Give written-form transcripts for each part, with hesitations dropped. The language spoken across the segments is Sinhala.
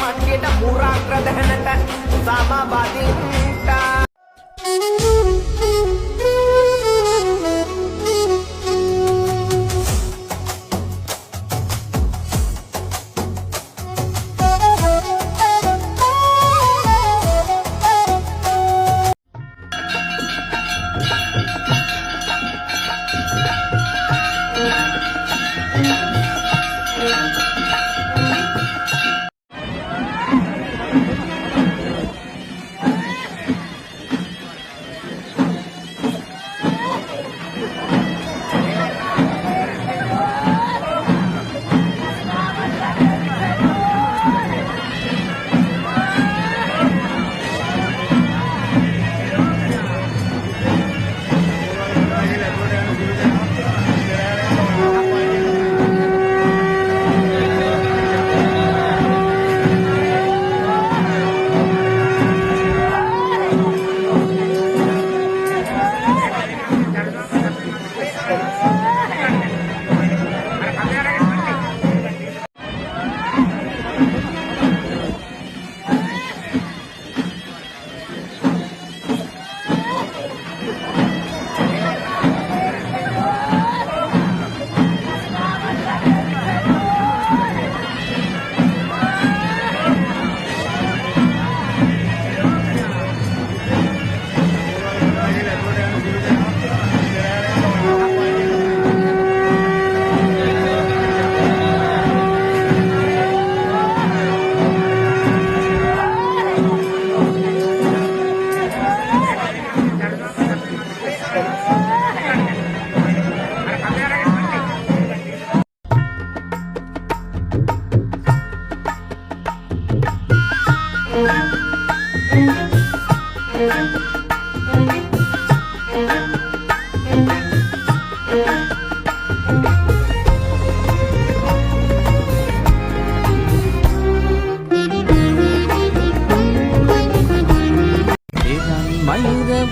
මට්ටියට පුරාග්‍ර දහනට සමබදින්ට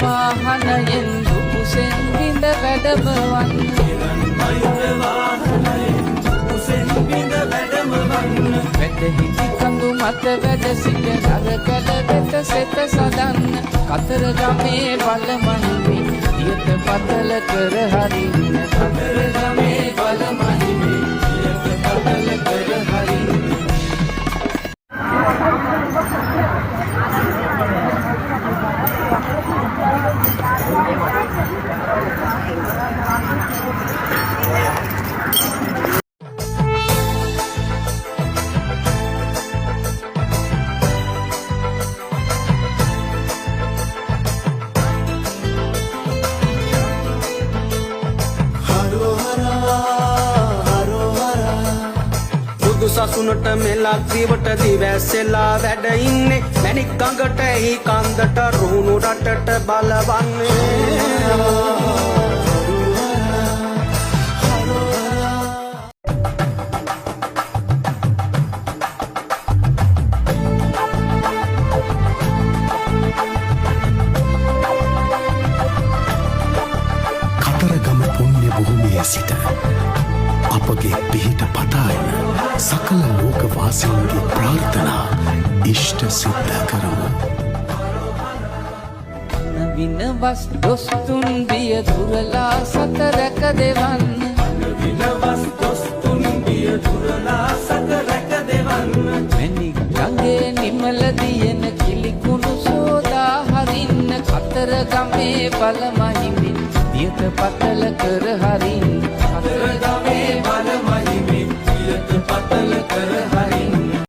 වාහනයෙන් දුකුසෙන් විඳ වැඩමවන්න වැඩ හිටි කඳු මත වැඩ සිට නරකඩ වෙත සෙත සදන්න කතරගමේ බලමහිමි දියත පතල කර හරින්න කතරගමේ බලමහිමි දියත පතල කර හරින්න සසුනට මෙලක් දිවට දිවැස්සෙලා වැඩ ඉන්නේ මැණික් කඟට එහි කන්දට රුහුණු රටට බලවන්නේ කතරගම පුණ්‍ය භූමියේ සිට අපගේ පිහිට පතායන සකල ලෝකවාසීන්ගේ ප්‍රාර්ථනා ඉෂ්ට සිද්ධ කරමු. විනවස් දොස්තුන් බිය දුරලා සත රැක දෙවන්න විනවස් දොස්තුන් බිය දුරලා සත රැක දෙවන්න මැණික් ගඟේ නිමල දියන කිලිකුණු සෝදා හරින්න කතරගමේ බලමහිමි දියත පතල කර හරින්න කතරගමේ බලමහිමි දියත පතල කර